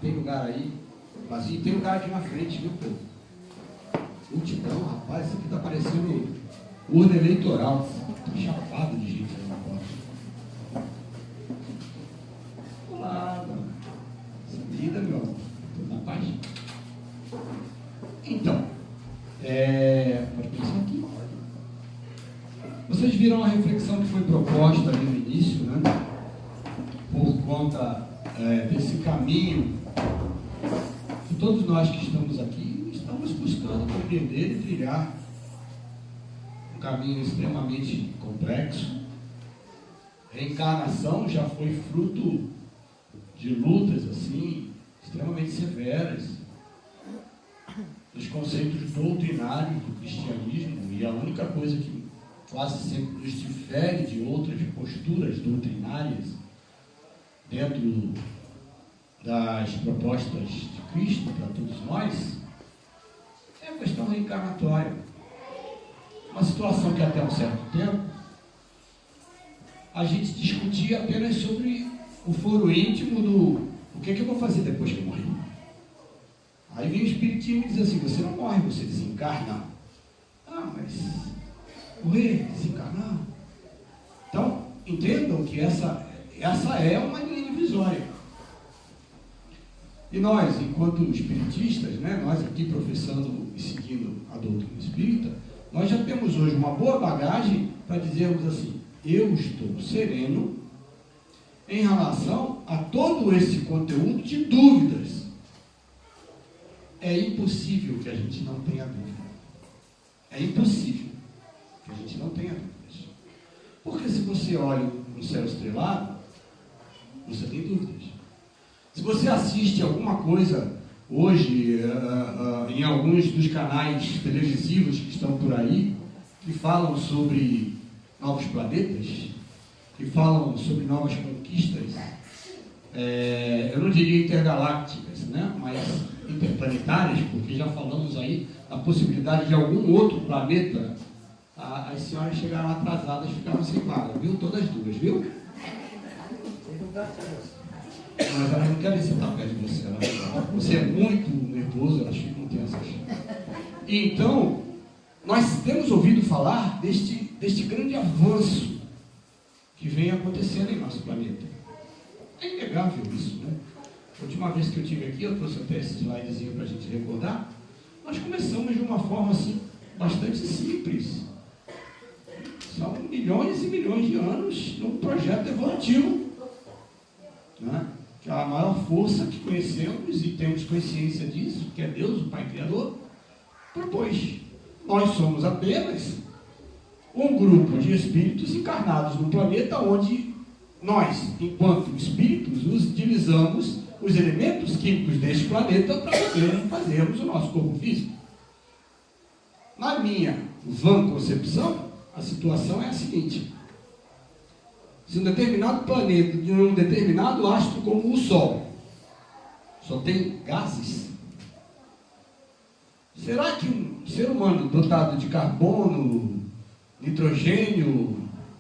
Tem lugar aí vazio, tem lugar aqui na frente, viu, povo? Multidão, rapaz, isso aqui tá parecendo urna eleitoral. Tá chapado de gente aí na porta. Olá, mano. Vida, meu amor. Tudo na paz? Então, pode pensar aqui. Vocês viram a reflexão que foi proposta ali no início, né? Por conta desse caminho que todos nós que estamos aqui estamos buscando compreender e trilhar um caminho extremamente complexo. Reencarnação já foi fruto de lutas assim extremamente severas nos conceitos doutrinários do cristianismo, e a única coisa que quase sempre nos difere de outras posturas doutrinárias dentro das propostas de Cristo para todos nós é a questão reencarnatória. Uma situação que até um certo tempo a gente discutia apenas sobre o foro íntimo do o que eu vou fazer depois que eu morrer. Aí vem o Espiritismo e diz assim: você não morre, você desencarna. Ah, mas morrer, desencarnar? Então, entendam que essa é uma linha divisória. E nós, enquanto espiritistas, né, nós aqui professando e seguindo a doutrina espírita, nós já temos hoje uma boa bagagem para dizermos assim: eu estou sereno em relação a todo esse conteúdo de dúvidas. É impossível que a gente não tenha dúvida. É impossível que a gente não tenha dúvidas. Porque se você olha no céu estrelado, você tem dúvidas. Se você assiste alguma coisa hoje em alguns dos canais televisivos que estão por aí, que falam sobre novos planetas, que falam sobre novas conquistas, eu não diria intergalácticas, né? Mas interplanetárias, porque já falamos aí da possibilidade de algum outro planeta. As senhoras chegaram atrasadas, ficaram sem vaga, viu? Todas duas, viu? Mas elas não querem sentar perto de você. Você é muito nervoso, elas ficam tensas. Então, nós temos ouvido falar deste grande avanço que vem acontecendo em nosso planeta. É inegável isso, né? A última vez que eu estive aqui, eu trouxe até esse slidezinho para a gente recordar. Nós começamos de uma forma assim, bastante simples. São milhões e milhões de anos num projeto evolutivo, né? Que a maior força que conhecemos e temos consciência disso, que é Deus, o Pai Criador, propôs. Nós somos apenas um grupo de espíritos encarnados no planeta onde nós, enquanto espíritos, utilizamos os elementos químicos deste planeta para poder fazermos o nosso corpo físico. Na minha vã concepção, a situação é a seguinte: se um determinado planeta, de um determinado astro como o Sol, só tem gases, será que um ser humano dotado de carbono, nitrogênio,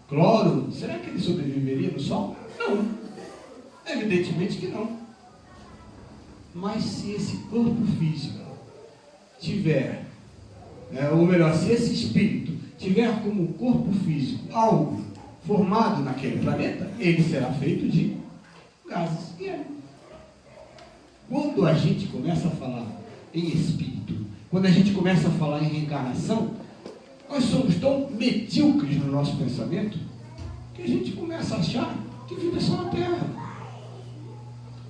cloro, será que ele sobreviveria no Sol? Não. Evidentemente que não. Mas se esse corpo físico tiver, ou melhor, se esse espírito tiver como corpo físico algo formado naquele planeta, ele será feito de gases e ar. Quando a gente começa a falar em espírito, quando a gente começa a falar em reencarnação, nós somos tão medíocres no nosso pensamento que a gente começa a achar que vida é só na Terra.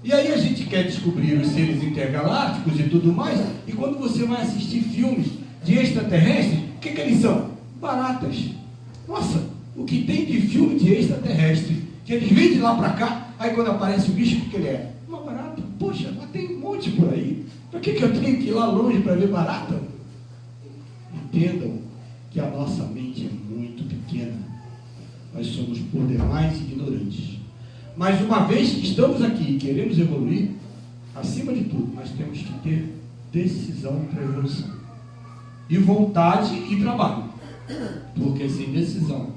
E aí a gente quer descobrir os seres intergalácticos e tudo mais, e quando você vai assistir filmes de extraterrestres, o que eles são? Baratas. Nossa, o que tem de filme de extraterrestre, que eles vêm de lá para cá, aí quando aparece o bicho, o que ele é? Uma barata. Poxa, mas tem um monte por aí. Para que eu tenho que ir lá longe para ver barata? Entendam que a nossa mente é muito pequena. Nós somos por demais ignorantes. Mas uma vez que estamos aqui e queremos evoluir, acima de tudo, nós temos que ter decisão para evolução. E vontade e trabalho. Porque sem decisão,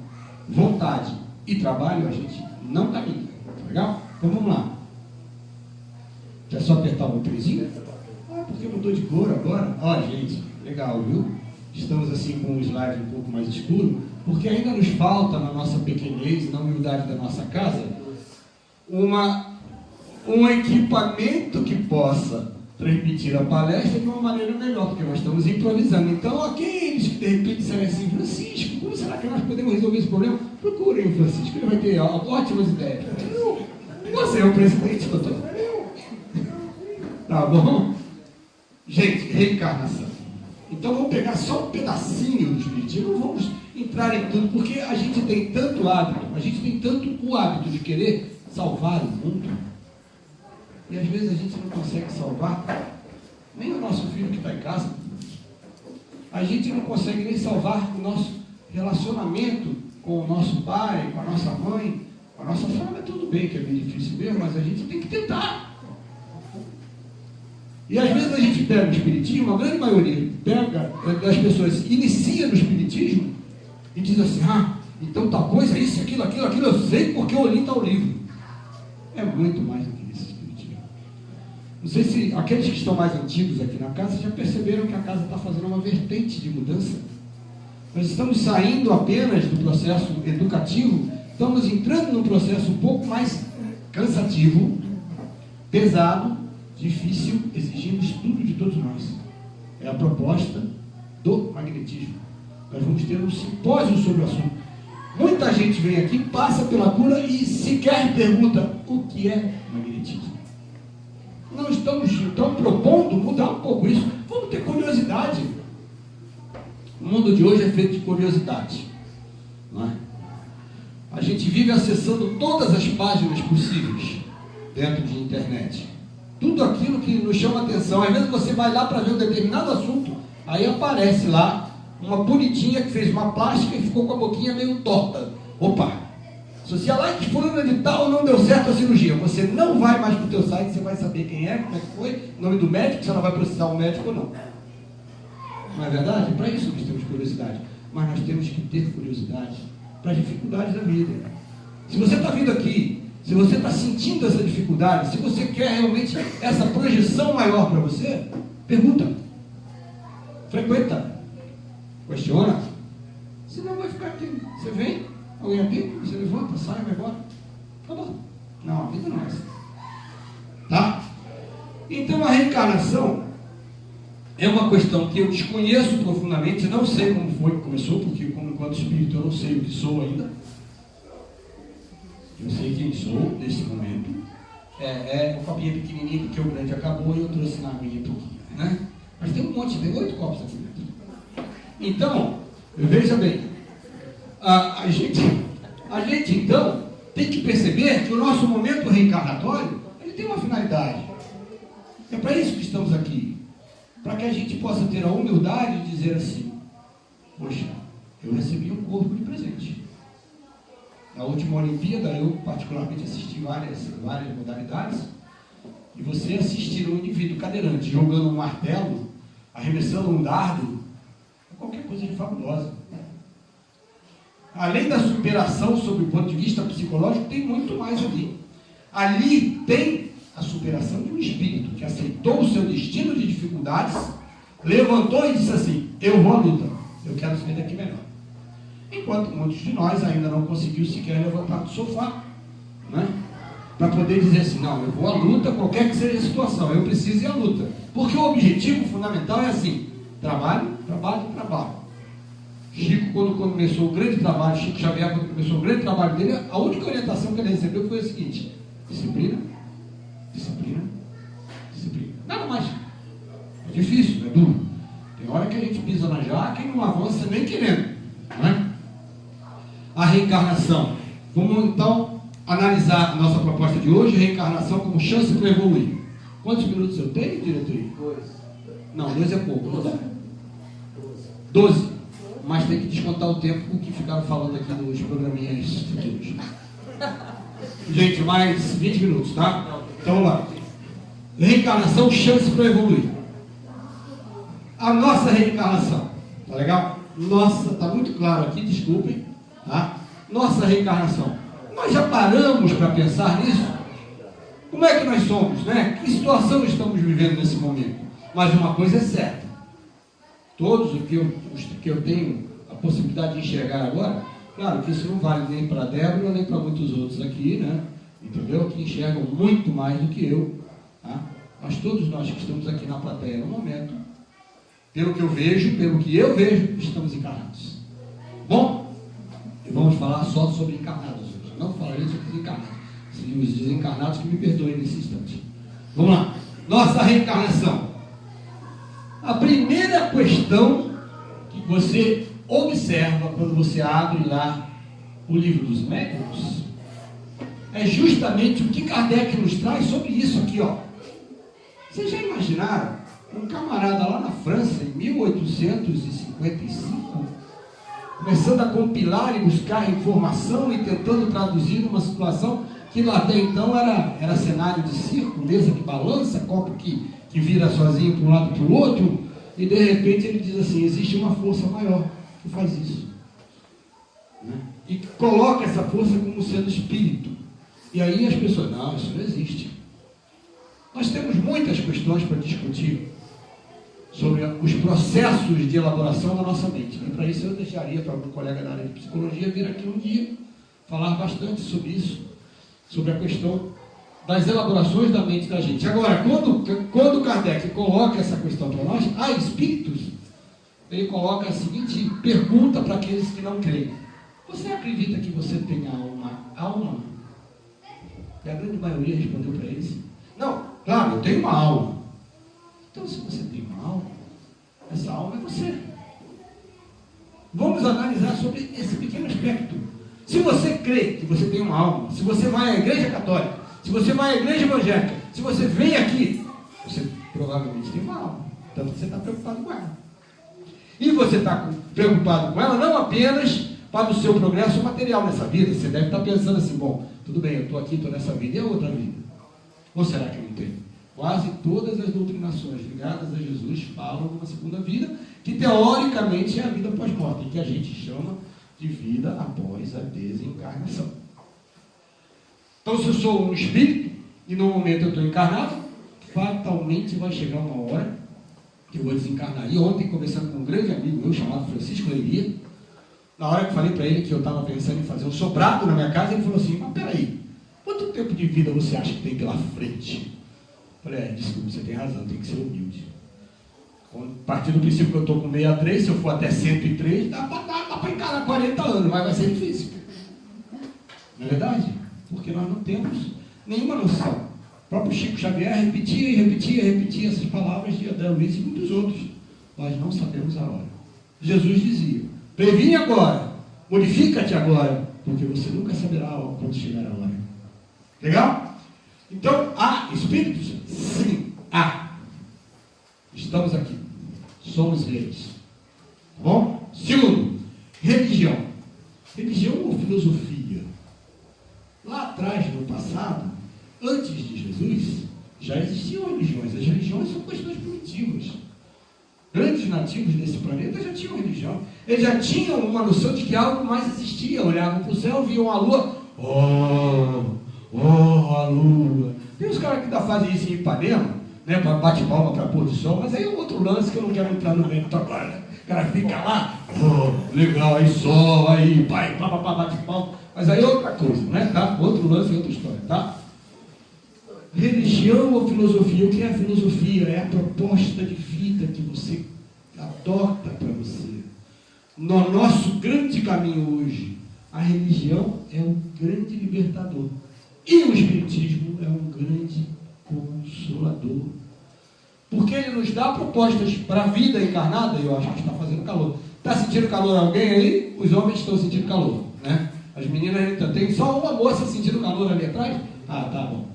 vontade e trabalho, a gente não caminha. Legal? Então vamos lá. Quer só apertar o botãozinho? Ah, porque mudou de cor agora? Ó, gente, legal, viu? Estamos assim com o slide um pouco mais escuro, porque ainda nos falta na nossa pequenez e na humildade da nossa casa um equipamento que possa transmitir a palestra de uma maneira melhor, porque nós estamos improvisando. Então, aqueles que de repente disserem assim, Francisco, como será que nós podemos resolver esse problema? Procurem o Francisco, ele vai ter ótimas ideias. Você é o presidente, doutor. Tá bom? Gente, reencarnação. Então vamos pegar só um pedacinho do espiritismo, não vamos entrar em tudo, porque a gente tem tanto hábito, a gente tem tanto o hábito de querer salvar o mundo, e às vezes a gente não consegue salvar nem o nosso filho que está em casa, a gente não consegue nem salvar o nosso relacionamento com o nosso pai, com a nossa mãe, com a nossa família. Tudo bem que é bem difícil mesmo, mas a gente tem que tentar. E às vezes a gente pega o espiritismo, a grande maioria das pessoas inicia no espiritismo e diz assim, então tal coisa, isso, aquilo, eu sei porque eu li tal livro. É muito mais do que isso, espiritismo. Não sei se aqueles que estão mais antigos aqui na casa já perceberam que a casa está fazendo uma vertente de mudança. Nós estamos saindo apenas do processo educativo, estamos entrando num processo um pouco mais cansativo, pesado, difícil, exigindo estudo de todos nós. É a proposta do magnetismo. Nós vamos ter um simpósio sobre o assunto. Muita gente vem aqui, passa pela cura e sequer pergunta o que é magnetismo. Não estamos então propondo mudar um pouco isso. Vamos ter curiosidade. O mundo de hoje é feito de curiosidade, não é? A gente vive acessando todas as páginas possíveis dentro de internet. Tudo aquilo que nos chama atenção. Às vezes você vai lá para ver um determinado assunto, aí aparece lá uma bonitinha que fez uma plástica e ficou com a boquinha meio torta. Opa! Associa lá que fulano de tal não deu certo a cirurgia. Você não vai mais para o teu site, você vai saber quem é, como é que foi, nome do médico, você não vai processar o médico ou não. Não é verdade? Para isso nós temos curiosidade. Mas nós temos que ter curiosidade para as dificuldades da vida. Se você está vindo aqui, se você está sentindo essa dificuldade, se você quer realmente essa projeção maior para você, pergunta, frequenta, questiona, senão vai ficar aqui. Você vem, alguém aqui, você levanta, sai, vai embora, acabou. Não, a vida não é assim. Tá? Então a reencarnação é uma questão que eu desconheço profundamente, não sei como foi que começou, porque como enquanto espírito eu não sei o que sou ainda. Eu sei quem sou nesse momento. O copinho pequenininho porque o grande acabou e eu trouxe na minha pequena, né? Mas tem um monte, tem 8 copos aqui dentro. Então, veja bem, a gente então tem que perceber que o nosso momento reencarnatório, ele tem uma finalidade. É para isso que estamos aqui. Para que a gente possa ter a humildade de dizer assim, poxa, eu recebi um corpo de presente. Na última Olimpíada, eu particularmente assisti várias modalidades, e você assistir um indivíduo cadeirante jogando um martelo, arremessando um dardo, é qualquer coisa de fabulosa. Além da superação sob o ponto de vista psicológico, tem muito mais ali. Ali tem a superação de um espírito que aceitou o seu destino de dificuldades, levantou e disse assim, eu vou à luta, eu quero sair daqui melhor. Enquanto muitos de nós ainda não conseguiu sequer levantar do sofá, né? Para poder dizer assim, não, eu vou à luta, qualquer que seja a situação, eu preciso ir à luta. Porque o objetivo fundamental é assim, trabalho, trabalho, trabalho. Chico, quando começou o grande trabalho, Chico Xavier, quando começou o grande trabalho dele, a única orientação que ele recebeu foi a seguinte, disciplina, disciplina, disciplina. Nada mais. É difícil, é duro. Tem hora que a gente pisa na jaca e não avança nem querendo, não é? A reencarnação. Vamos então analisar a nossa proposta de hoje, a reencarnação como chance para evoluir. Quantos minutos eu tenho, diretoria? 2. Não, 2 é pouco. 12. Mas tem que descontar o tempo que ficaram falando aqui nos programinhas futuros. Gente, mais 20 minutos, tá? Então vamos lá. Reencarnação, chance para evoluir. A nossa reencarnação, tá legal? Nossa, tá muito claro aqui, desculpem, tá? Nossa reencarnação Nós já paramos para pensar nisso? Como é que nós somos, né? Que situação estamos vivendo nesse momento? Mas uma coisa é certa. Todos os que eu tenho a possibilidade de enxergar agora, claro que isso não vale nem para a Débora, nem para muitos outros aqui, né? Entendeu? Que enxergam muito mais do que eu. Tá? Mas todos nós que estamos aqui na plateia no momento, pelo que eu vejo, estamos encarnados. Bom, e vamos falar só sobre encarnados hoje. Não falarei sobre desencarnados. Os desencarnados que me perdoem nesse instante. Vamos lá. Nossa reencarnação. A primeira questão que você observa quando você abre lá o livro dos médiuns é justamente o que Kardec nos traz sobre isso aqui, ó. Vocês já imaginaram um camarada lá na França, em 1855, começando a compilar e buscar informação e tentando traduzir uma situação que lá até então era cenário de circo, mesa que balança, copo que vira sozinho para um lado e para o outro, e de repente ele diz assim, existe uma força maior que faz isso, né? E coloca essa força como sendo espírito. E aí as pessoas, não, isso não existe. Nós temos muitas questões para discutir sobre os processos de elaboração da nossa mente. E para isso eu deixaria para algum colega da área de psicologia vir aqui um dia falar bastante sobre isso, sobre a questão das elaborações da mente da gente. Agora, quando Kardec coloca essa questão para nós, espíritos, ele coloca a seguinte pergunta para aqueles que não creem. Você acredita que você tem alma? E a grande maioria respondeu para eles, não, claro, eu tenho uma alma. Então, se você tem uma alma, essa alma é você. Vamos analisar sobre esse pequeno aspecto. Se você crê que você tem uma alma, se você vai à igreja católica, se você vai à igreja evangélica, se você vem aqui, você provavelmente tem uma alma. Tanto que você está preocupado com ela. E você está preocupado com ela não apenas para o seu progresso material nessa vida. Você deve estar pensando assim, bom, tudo bem, eu estou aqui, estou nessa vida, e a outra vida? Ou será que não tem? Quase todas as doutrinações ligadas a Jesus falam de uma segunda vida, que teoricamente é a vida pós-morte, que a gente chama de vida após a desencarnação. Então, se eu sou um espírito, e no momento eu estou encarnado, fatalmente vai chegar uma hora que eu vou desencarnar. E ontem, conversando com um grande amigo meu, chamado Francisco Leiria, na hora que falei para ele que eu estava pensando em fazer um sobrado na minha casa, ele falou assim, mas peraí, quanto tempo de vida você acha que tem pela frente? Eu falei, desculpa, você tem razão, tem que ser humilde. A partir do princípio que eu estou com 63, se eu for até 103, dá para encarar 40 anos, mas vai ser difícil. Não é verdade? Porque nós não temos nenhuma noção. O próprio Chico Xavier repetia essas palavras de André Luiz e muitos outros. Nós não sabemos a hora. Jesus dizia, previne agora, modifica-te agora, porque você nunca saberá quando chegar a hora. Legal? Então, há espíritos? Sim, há. Estamos aqui. Somos eles. Bom? Segundo, religião. Religião ou filosofia? Lá atrás, no passado, antes de Jesus, já existiam religiões. As religiões são questões primitivas. Grandes nativos desse planeta já tinham religião. Eles já tinham uma noção de que algo mais existia. Olhavam para o céu, viam a lua. A lua. Tem os caras que ainda fazem isso em Ipanema, né, bate palma para pôr do sol, mas aí é outro lance que eu não quero entrar no meio agora. Né? O cara fica lá, legal, aí sol, aí pai, bate palma. Mas aí é outra coisa, né? Tá? Outro lance, outra história, tá? Religião ou filosofia? O que é a filosofia? É a proposta de vida que você adota para você. No nosso grande caminho hoje, a religião é um grande libertador. E o espiritismo é um grande consolador. Porque ele nos dá propostas para a vida encarnada. Eu acho que está fazendo calor. Está sentindo calor alguém aí? Os homens estão sentindo calor, né? As meninas então, tem só uma moça sentindo calor ali atrás? Ah, tá bom.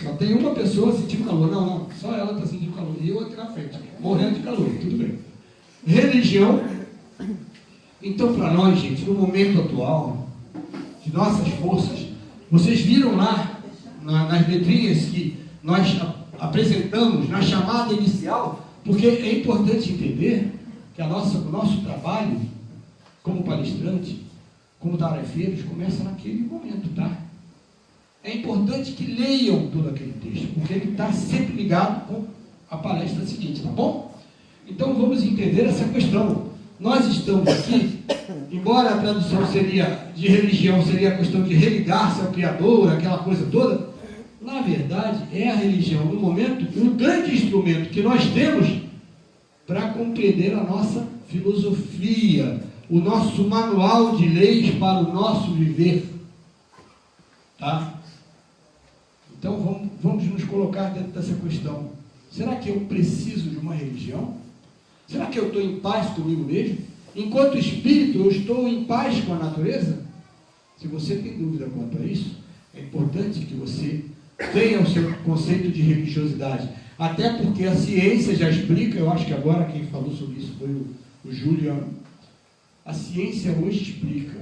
Só tem uma pessoa sentindo calor. Não, só ela está sentindo calor. E eu aqui na frente, morrendo de calor, tudo bem. Religião. Então, para nós, gente, no momento atual, de nossas forças, vocês viram lá, nas letrinhas que nós apresentamos na chamada inicial, porque é importante entender que o nosso trabalho, como palestrante, como tarefeiros, começa naquele momento, tá? É importante que leiam todo aquele texto, porque ele está sempre ligado com a palestra seguinte, tá bom? Então vamos entender essa questão. Nós estamos aqui, embora a tradução seria de religião, seria a questão de religar-se ao Criador, aquela coisa toda, na verdade é a religião, no momento, um grande instrumento que nós temos para compreender a nossa filosofia, o nosso manual de leis para o nosso viver, tá? Então vamos nos colocar dentro dessa questão. Será que eu preciso de uma religião? Será que eu estou em paz comigo mesmo? Enquanto espírito, eu estou em paz com a natureza? Se você tem dúvida quanto a isso, é importante que você tenha o seu conceito de religiosidade. Até porque a ciência já explica, eu acho que agora quem falou sobre isso foi o Juliano. A ciência hoje explica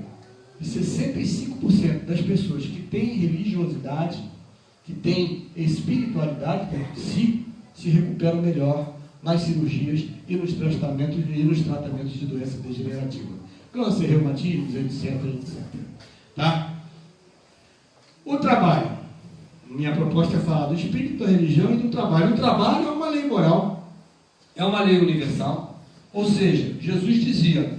que 65% das pessoas que têm religiosidade, que têm espiritualidade dentro de si, se recuperam melhor nas cirurgias e nos tratamentos de doença degenerativa. Câncer, reumatismos, etc, etc. Tá? O trabalho. Minha proposta é falar do espírito, da religião e do trabalho. O trabalho é uma lei moral, é uma lei universal. Ou seja, Jesus dizia: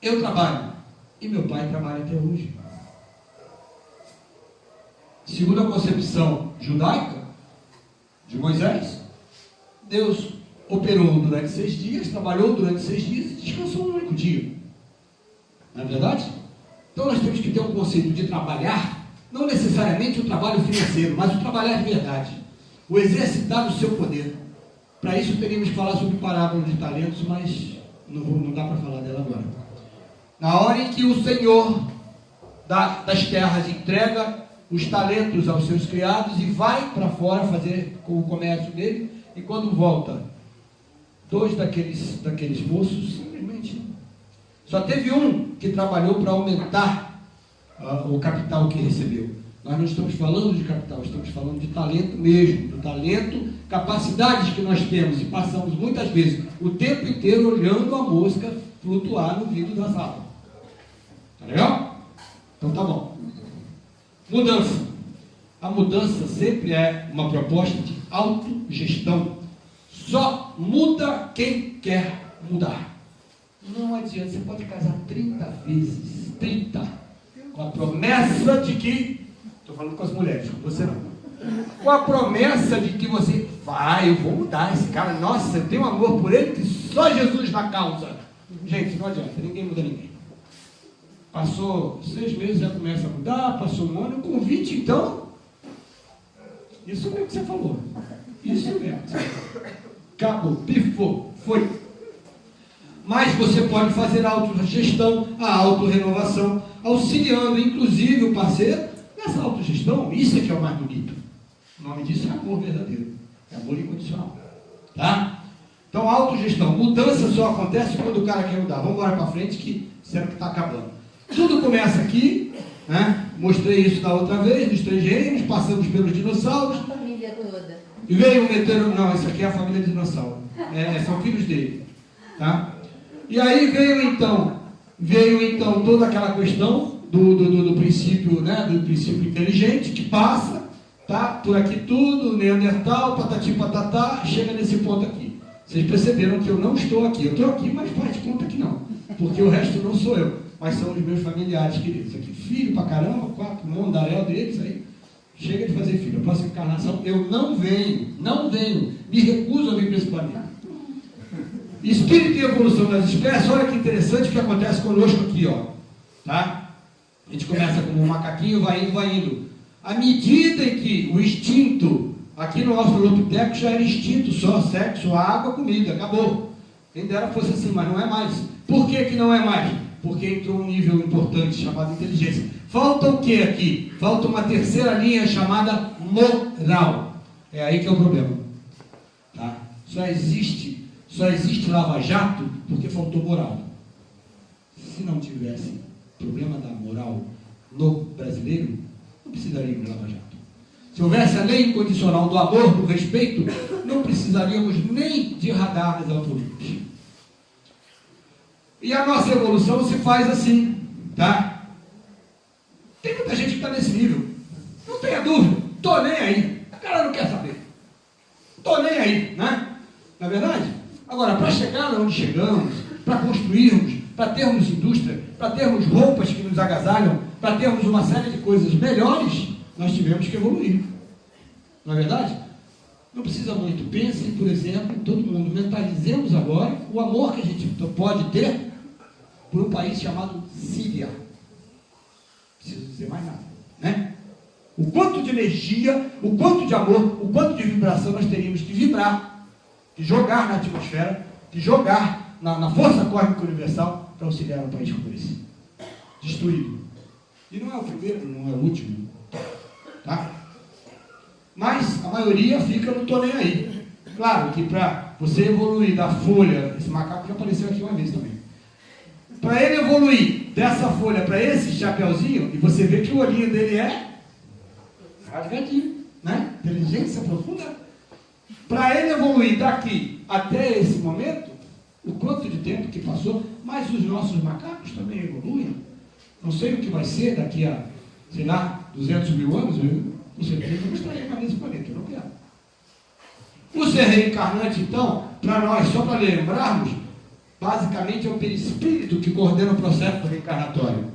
eu trabalho e meu pai trabalha até hoje. Segundo a concepção judaica de Moisés, Deus operou durante 6 dias, trabalhou durante 6 dias e descansou no único dia. Não é verdade? Então nós temos que ter um conceito de trabalhar, não necessariamente o trabalho financeiro, mas o trabalhar de verdade, o exercitar o seu poder. Para isso teríamos que falar sobre parábola de talentos, mas não dá para falar dela agora. Na hora em que o Senhor das terras entrega os talentos aos seus criados e vai para fora fazer com o comércio dele, e quando volta, 2 daqueles moços, simplesmente, só teve um que trabalhou para aumentar o capital que recebeu. Nós não estamos falando de capital, estamos falando de talento mesmo, do talento, capacidades que nós temos, e passamos muitas vezes o tempo inteiro olhando a mosca flutuar no vidro da sala. Tá legal? Então tá bom. Mudança. A mudança sempre é uma proposta de autogestão. Só muda quem quer mudar. Não adianta, você pode casar 30 vezes, 30, com a promessa de que, estou falando com as mulheres, com você não, com a promessa de que você vai, eu vou mudar esse cara, nossa, eu tenho amor por ele que só Jesus dá causa. Gente, não adianta, ninguém muda ninguém. Passou 6 meses, já começa a mudar, passou um ano, o convite então, isso mesmo que você falou, isso mesmo que você falou. Acabou, pifou, foi. Mas você pode fazer a autogestão, a autorrenovação, auxiliando inclusive o parceiro nessa autogestão. Isso é que é o mais bonito. O nome disso é amor verdadeiro, é amor incondicional. Tá? Então, a autogestão, mudança só acontece quando o cara quer mudar. Vamos embora para frente que será que está acabando. Tudo começa aqui, né? Mostrei isso da outra vez, nos 3 reinos, passamos pelos dinossauros. A família toda. E veio um meteoro, não, isso aqui é a família de dinossauro, são filhos dele, tá? E aí veio então toda aquela questão do princípio, né, do princípio inteligente que passa, tá? Por aqui tudo, Neandertal, patati patatá, chega nesse ponto aqui. Vocês perceberam que eu não estou aqui, eu estou aqui, mas faz de conta que não, porque o resto não sou eu, mas são os meus familiares queridos aqui, filho pra caramba, 4 mundaréu deles aí. Chega de fazer filho. A próxima encarnação eu não venho, me recuso a vir para esse planeta. Espírito e evolução das espécies, olha que interessante o que acontece conosco aqui, ó. Tá? A gente começa como um macaquinho, vai indo. À medida em que o instinto, aqui no Australopiteco já era instinto só, sexo, água, comida, acabou. Quem dera fosse assim, mas não é mais. Por que não é mais? Porque entrou um nível importante chamado inteligência. Falta o que aqui? Falta uma terceira linha chamada moral. É aí que é o problema. Tá? Só existe Lava Jato porque faltou moral. Se não tivesse problema da moral no brasileiro, não precisaria de Lava Jato. Se houvesse a lei incondicional do amor, do respeito, não precisaríamos nem de radares automáticos. E a nossa evolução se faz assim, tá? Tem muita gente que está nesse nível. Não tenha dúvida. Tô nem aí. O cara não quer saber. Tô nem aí, né? Não é verdade? Agora, para chegar onde chegamos, para construirmos, para termos indústria, para termos roupas que nos agasalham, para termos uma série de coisas melhores, nós tivemos que evoluir. Não é verdade? Não precisa muito. Pensem, por exemplo, todo mundo, mentalizemos agora o amor que a gente pode ter por um país chamado Síria. Não preciso dizer mais nada, né? O quanto de energia, o quanto de amor, o quanto de vibração nós teríamos que vibrar, de jogar na atmosfera, de jogar na força cósmica universal para auxiliar um país como esse. Destruído. E não é o primeiro, não é o último. Tá? Mas a maioria fica no tô nem aí. Claro que para você evoluir da folha, esse macaco já apareceu aqui uma vez também. Para ele evoluir dessa folha para esse chapeuzinho, e você vê que o olhinho dele é rasgadinho, né? Inteligência profunda. Para ele evoluir daqui até esse momento, o quanto de tempo que passou, mas os nossos macacos também evoluem. Não sei o que vai ser daqui a, sei lá, 200 mil anos, com certeza não estarei mais nesse planeta, eu não quero. O ser reencarnante, então, para nós, só para lembrarmos, basicamente é o perispírito que coordena o processo reencarnatório.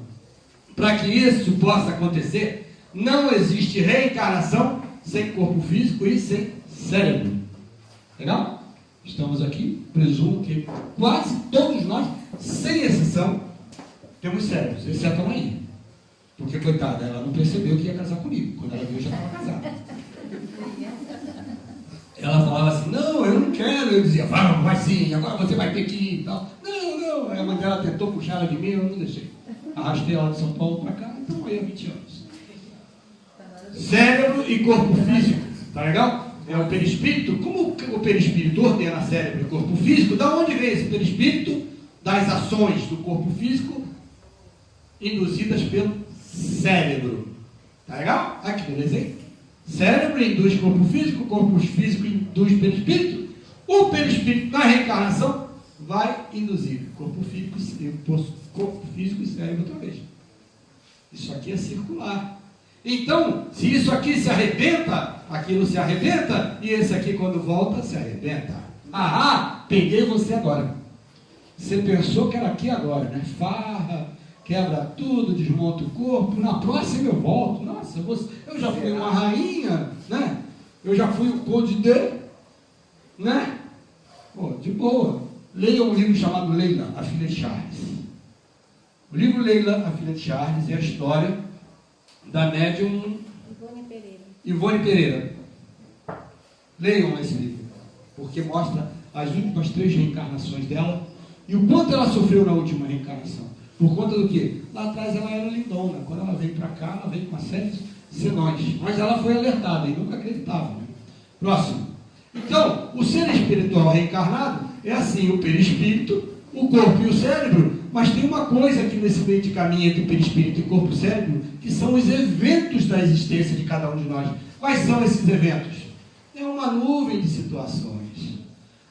Para que isso possa acontecer, não existe reencarnação sem corpo físico e sem cérebro. Legal? Estamos aqui, presumo que quase todos nós, sem exceção, temos cérebros, exceto a Maria. Porque, coitada, ela não percebeu que ia casar comigo. Quando ela viu, eu já estava casada. Ela falava assim, não, eu não quero. Eu dizia, vai sim, agora você vai ter que ir e tal. Não. Aí a mãe dela tentou puxar ela de mim, eu não deixei. Arrastei ela de São Paulo para cá, então aí há 20 anos. Cérebro e corpo físico, tá legal? É o perispírito. Como o perispírito ordena cérebro e corpo físico, da onde vem esse perispírito? Das ações do corpo físico induzidas pelo cérebro. Tá legal? Aqui, beleza, hein? Cérebro induz corpo físico induz perispírito. O perispírito na reencarnação vai induzir corpo físico e cérebro outra vez. Isso aqui é circular. Então, se isso aqui se arrebenta, aquilo se arrebenta, e esse aqui quando volta, se arrebenta. Peguei você agora. Você pensou que era aqui agora, né? Farra, quebra tudo, desmonta o corpo, na próxima eu volto. Nossa, eu já fui uma rainha, né? Eu já fui o Conde de, né? Pô, de boa. Leia um livro chamado Leila, a filha de Charles. O livro Leila, a filha de Charles, é a história da médium Ivone Pereira. Leiam esse livro, porque mostra as últimas 3 reencarnações dela e o quanto ela sofreu na última reencarnação. Por conta do quê? Lá atrás ela era lindona. Quando ela veio para cá, ela veio com uma série de senões. Mas ela foi alertada e nunca acreditava. Né? Próximo. Então, o ser espiritual reencarnado é assim, o perispírito, o corpo e o cérebro, mas tem uma coisa aqui nesse meio de caminho entre o perispírito e corpo e cérebro, que são os eventos da existência de cada um de nós. Quais são esses eventos? É uma nuvem de situações.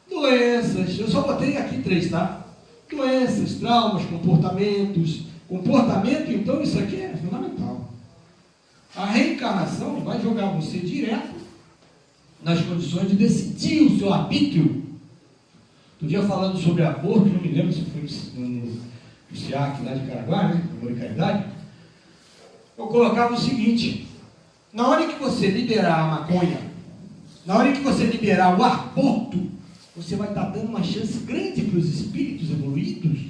Doenças, eu só botei aqui 3, tá? Doenças, traumas, comportamentos. Comportamento, então, isso aqui é fundamental. A reencarnação vai jogar você direto nas condições de decidir o seu arbítrio. Um dia falando sobre aborto, não me lembro se foi no SIAC lá de Caraguá, né? Amor e Caridade. Eu colocava o seguinte: na hora que você liberar a maconha, na hora que você liberar o aborto, você vai estar dando uma chance grande para os espíritos evoluídos,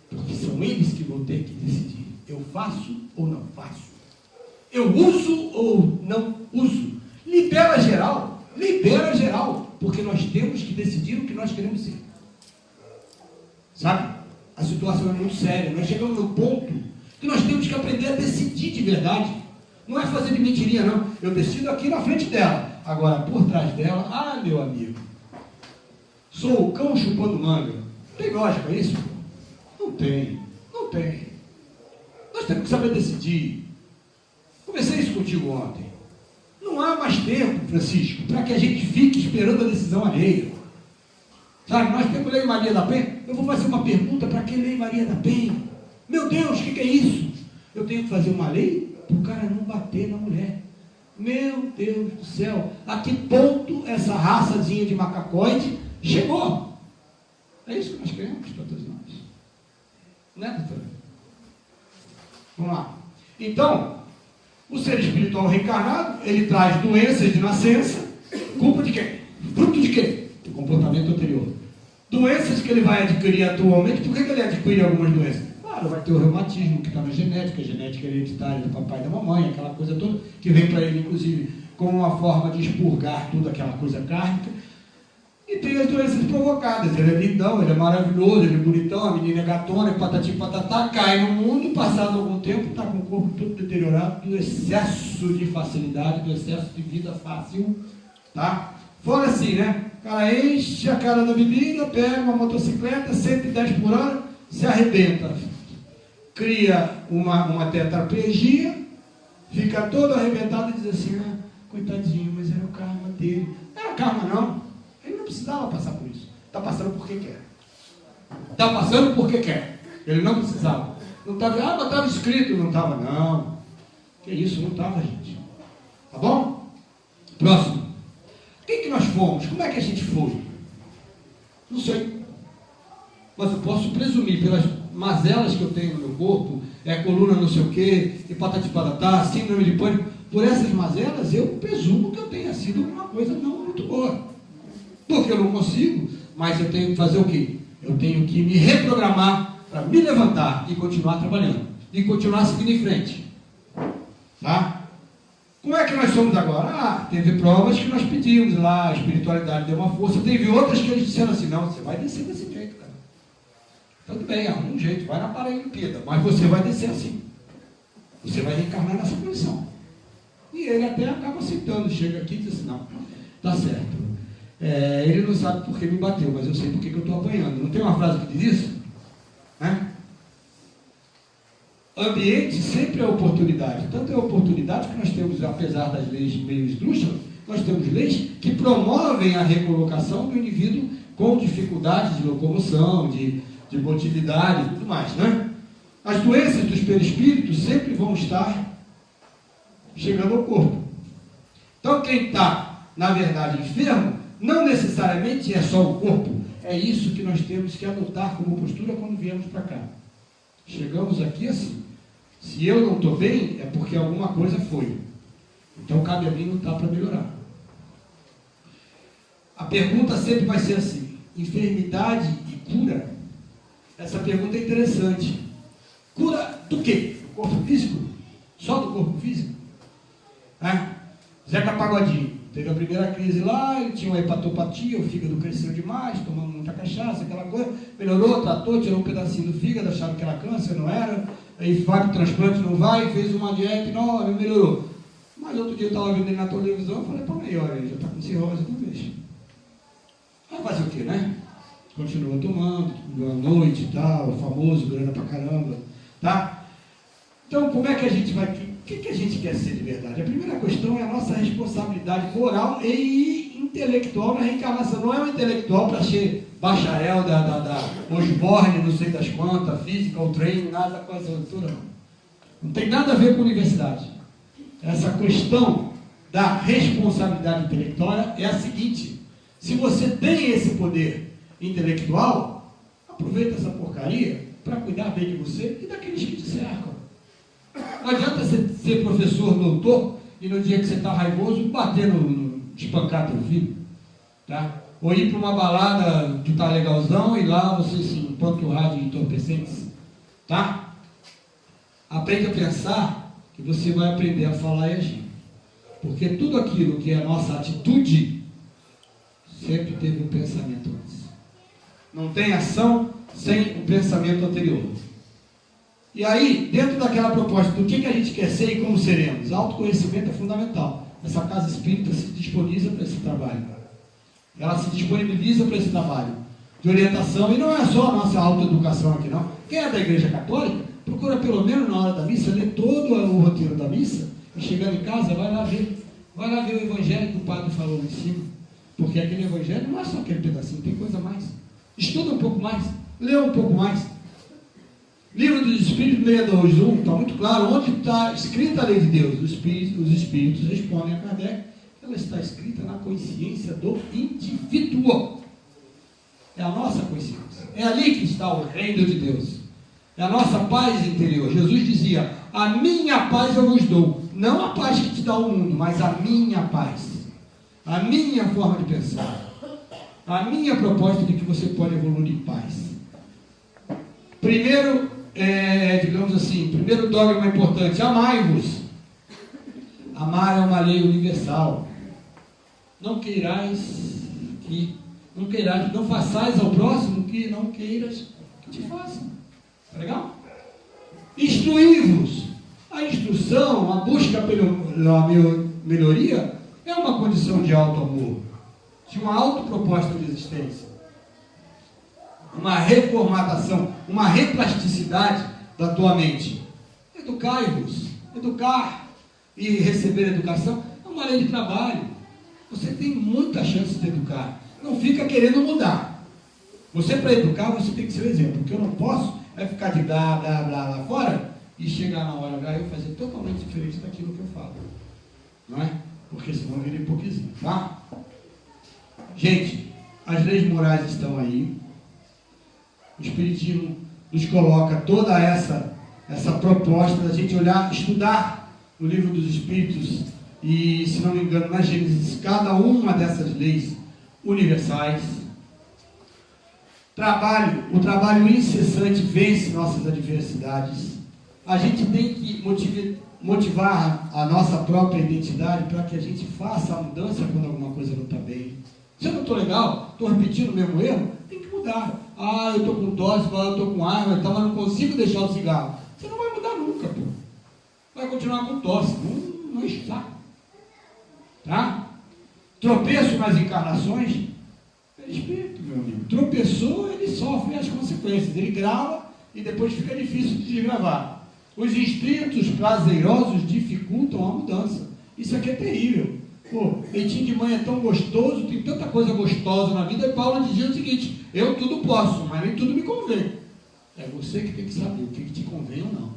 porque são eles que vão ter que decidir. Eu faço ou não faço? Eu uso ou não uso? Libera geral, porque nós temos que decidir o que nós queremos ser. Sabe? A situação é muito séria. Nós chegamos no ponto que nós temos que aprender a decidir de verdade. Não é fazer de mentirinha, não. Eu decido aqui na frente dela. Agora, por trás dela, meu amigo, sou o cão chupando manga. Tem lógica isso? Não tem. Nós temos que saber decidir. Comecei isso contigo ontem. Não há mais tempo, Francisco, para que a gente fique esperando a decisão alheia. Sabe, nós temos Lei Maria da Penha. Eu vou fazer uma pergunta para que Lei Maria da Penha? Meu Deus, o que é isso? Eu tenho que fazer uma lei para o cara não bater na mulher. Meu Deus do céu, a que ponto essa raçazinha de macacoide chegou? É isso que nós queremos para todos nós. Né, doutora? Vamos lá. Então, o ser espiritual reencarnado, ele traz doenças de nascença. Culpa de quem? Fruto de quê? Do comportamento anterior. Doenças que ele vai adquirir atualmente. Por que ele adquire algumas doenças? Claro, vai ter o reumatismo, que está na genética, a genética hereditária do papai e da mamãe, aquela coisa toda, que vem para ele, inclusive, como uma forma de expurgar tudo aquela coisa kármica. E tem as doenças provocadas. Ele é lindão, ele é maravilhoso, ele é bonitão, a menina é gatona, patati patatá, cai no mundo, passado algum tempo, está com o corpo todo deteriorado, do excesso de facilidade, do excesso de vida fácil, tá? Fora assim, né? O cara enche a cara da bebida, pega uma motocicleta, 110 por hora, se arrebenta. Cria uma tetraplegia, fica todo arrebentado e diz assim, ah, coitadinho, mas era o karma dele. Não era karma não, ele não precisava passar por isso. Está passando porque quer. Está passando porque quer. Ele não precisava. Não estava, mas estava escrito, não estava não. Que isso, não estava, gente. Tá bom? Próximo. Quem que nós fomos? Como é que a gente foi? Não sei. Mas eu posso presumir pelas mazelas que eu tenho no meu corpo, coluna não sei o quê, e patati patatá, síndrome de pânico. Por essas mazelas, eu presumo que eu tenha sido uma coisa não muito boa. Porque eu não consigo, mas eu tenho que fazer o quê? Eu tenho que me reprogramar para me levantar e continuar trabalhando. E continuar seguindo em frente. Tá? Como é que nós somos agora? Ah, teve provas que nós pedimos lá, a espiritualidade deu uma força. Teve outras que eles disseram assim, não, você vai descer desse jeito, cara. Tudo bem, arruma um jeito, vai na Paralimpíada, mas você vai descer assim. Você vai reencarnar nessa condição. E ele até acaba aceitando, chega aqui e diz assim, não, tá certo. Ele não sabe por que me bateu, mas eu sei por que eu estou apanhando. Não tem uma frase que diz isso? Né? Ambiente sempre é oportunidade. Tanto é oportunidade que nós temos, apesar das leis meio esdrúxulas, nós temos leis que promovem a recolocação do indivíduo com dificuldades de locomoção, de motilidade e tudo mais, né? As doenças dos perispíritos sempre vão estar chegando ao corpo. Então quem está, na verdade, enfermo, não necessariamente é só o corpo. É isso que nós temos que adotar como postura quando viemos para cá. Chegamos aqui assim. Se eu não estou bem, é porque alguma coisa foi. Então cabe a mim lutar para melhorar. A pergunta sempre vai ser assim: enfermidade e cura? Essa pergunta é interessante. Cura do quê? Do corpo físico? Só do corpo físico? Zeca Pagodinho teve a primeira crise lá, ele tinha uma hepatopatia, o fígado cresceu demais, tomando muita cachaça, aquela coisa, melhorou, tratou, tirou um pedacinho do fígado, acharam que era câncer, não era, aí vai para o transplante, não vai, fez uma dieta e não, melhorou. Mas outro dia eu estava vendo ele na televisão, eu falei, pô, aí, olha, ele já está com cirrose, não vejo. Vai fazer o quê, né? Continua tomando, à noite e tal, famoso, grana pra caramba, tá? Então, como é que a gente vai... O que a gente quer ser de verdade? A primeira questão é a nossa responsabilidade moral e intelectual na reencarnação. Não é um intelectual para ser bacharel da Osborne, não sei das quantas, física ou treino, nada com essa altura, não. Não tem nada a ver com universidade. Essa questão da responsabilidade intelectual é a seguinte: se você tem esse poder intelectual, aproveita essa porcaria para cuidar bem de você e daqueles que te cercam. Não adianta você ser professor, doutor, e no dia que você está raivoso, bater espancar teu filho, tá? Ou ir para uma balada que está legalzão e lá você se empanturrar de entorpecentes, tá? Aprende a pensar que você vai aprender a falar e agir. Porque tudo aquilo que é a nossa atitude, sempre teve um pensamento antes. Não tem ação sem o pensamento anterior. E aí, dentro daquela proposta do que a gente quer ser e como seremos, autoconhecimento é fundamental. Essa casa espírita se disponibiliza para esse trabalho. Ela se disponibiliza para esse trabalho de orientação, e não é só a nossa autoeducação aqui, não. Quem é da Igreja Católica, procura pelo menos na hora da missa, ler todo o roteiro da missa, e chegando em casa, vai lá ver o evangelho que o padre falou em cima. Porque aquele evangelho não é só aquele pedacinho, tem coisa a mais. Estuda um pouco mais, lê um pouco mais. Livro dos Espíritos 621, está muito claro onde está escrita a lei de Deus. Os Espíritos respondem a Kardec, ela está escrita na consciência do indivíduo. É a nossa consciência. É ali que está o reino de Deus. É a nossa paz interior. Jesus dizia, a minha paz eu vos dou. Não a paz que te dá o mundo, mas a minha paz. A minha forma de pensar. A minha proposta de que você pode evoluir em paz. Primeiro, digamos assim, primeiro dogma importante, amai-vos. Amar é uma lei universal. Não façais ao próximo que não queiras que te faça. Tá legal? Instruí-vos. A instrução, a busca pela melhoria é uma condição de auto-amor, de uma autoproposta de existência, uma reformatação, uma replasticidade da tua mente. Educai-vos. Educar e receber educação é uma lei de trabalho. Você tem muita chance de educar. Não fica querendo mudar. Você, para educar, você tem que ser o exemplo. O que eu não posso é ficar de blá, blá, blá lá fora e chegar na hora H e eu fazer totalmente diferente daquilo que eu falo. Não é? Porque senão vira hipocrisia, tá? Gente, as leis morais estão aí. O Espiritismo nos coloca toda essa proposta da gente olhar, estudar o Livro dos Espíritos e, se não me engano, na Gênesis, cada uma dessas leis universais. O trabalho incessante vence nossas adversidades. A gente tem que motivar a nossa própria identidade para que a gente faça a mudança quando alguma coisa não está bem. Se eu não estou legal, estou repetindo o mesmo erro, tem que mudar. Eu estou com tosse, eu estou com asma, mas não consigo deixar o cigarro. Você não vai mudar nunca, pô. Vai continuar com tosse, não está. Tá? Tropeço nas encarnações, é espírito, meu amigo. Tropeçou, ele sofre as consequências. Ele grava e depois fica difícil de desgravar. Os instintos prazerosos dificultam a mudança. Isso aqui é terrível. Pô, leitinho de mãe é tão gostoso, tem tanta coisa gostosa na vida. E Paulo dizia o seguinte: eu tudo posso, mas nem tudo me convém. É você que tem que saber o que te convém ou não.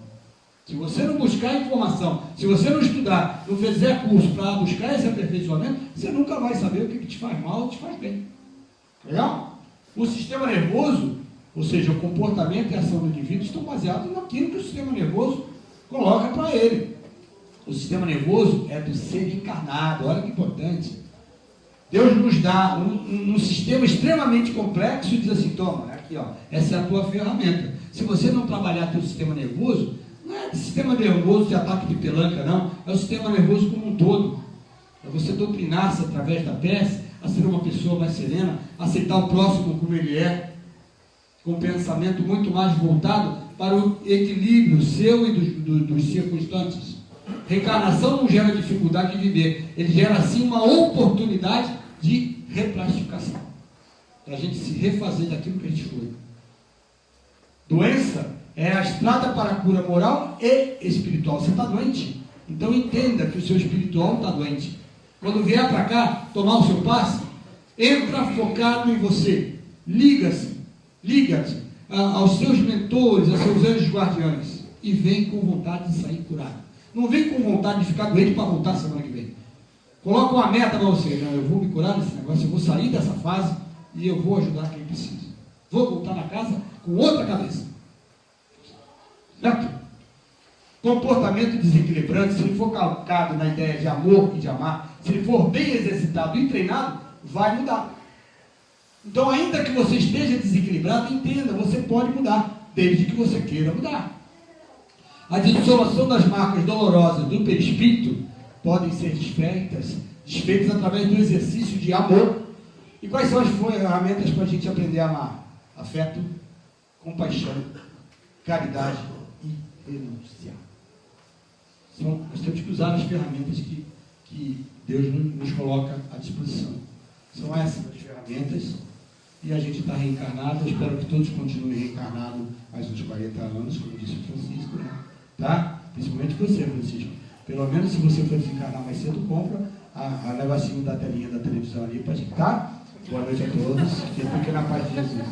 Se você não buscar informação, se você não estudar, não fizer curso para buscar esse aperfeiçoamento, você nunca vai saber o que te faz mal ou te faz bem. Legal? O sistema nervoso, ou seja, o comportamento e a ação do indivíduo, estão baseados naquilo que o sistema nervoso coloca para ele. O sistema nervoso é do ser encarnado. Olha que importante. Deus nos dá um sistema extremamente complexo e diz assim: toma, aqui ó, essa é a tua ferramenta. Se você não trabalhar teu sistema nervoso, não é sistema nervoso de ataque de pelanca, não. É o sistema nervoso como um todo. É você doutrinar-se através da prece a ser uma pessoa mais serena, aceitar o próximo como ele é, com um pensamento muito mais voltado para o equilíbrio seu e dos circunstantes. Reencarnação não gera dificuldade de viver, ele gera sim uma oportunidade de replastificação, para a gente se refazer daquilo que a gente foi. Doença é a estrada para a cura moral e espiritual. Você está doente? Então entenda que o seu espiritual está doente. Quando vier para cá, tomar o seu passe, entra focado em você. Liga-te aos seus mentores, aos seus anjos guardiães e vem com vontade de sair curado. Não vem com vontade de ficar doente para voltar semana que vem. Coloca uma meta para você: não, eu vou me curar desse negócio, eu vou sair dessa fase e eu vou ajudar quem precisa. Vou voltar na casa com outra cabeça. Certo? Comportamento desequilibrante, se ele for calcado na ideia de amor e de amar, se ele for bem exercitado e treinado, vai mudar. Então, ainda que você esteja desequilibrado, entenda, você pode mudar, desde que você queira mudar. A dissolução das marcas dolorosas do perispírito podem ser desfeitas através do exercício de amor. E quais são as ferramentas para a gente aprender a amar? Afeto, compaixão, caridade e renúncia. Nós temos que usar as ferramentas que Deus nos coloca à disposição. São essas as ferramentas. E a gente está reencarnado. Eu espero que todos continuem reencarnados mais uns 40 anos, como disse o Francisco, né? Tá? Principalmente você, Francisco. Pelo menos se você for desencarnar mais cedo, compra a negocinho da telinha da televisão ali, pode estar? Boa noite a todos, que fiquem na paz de Jesus.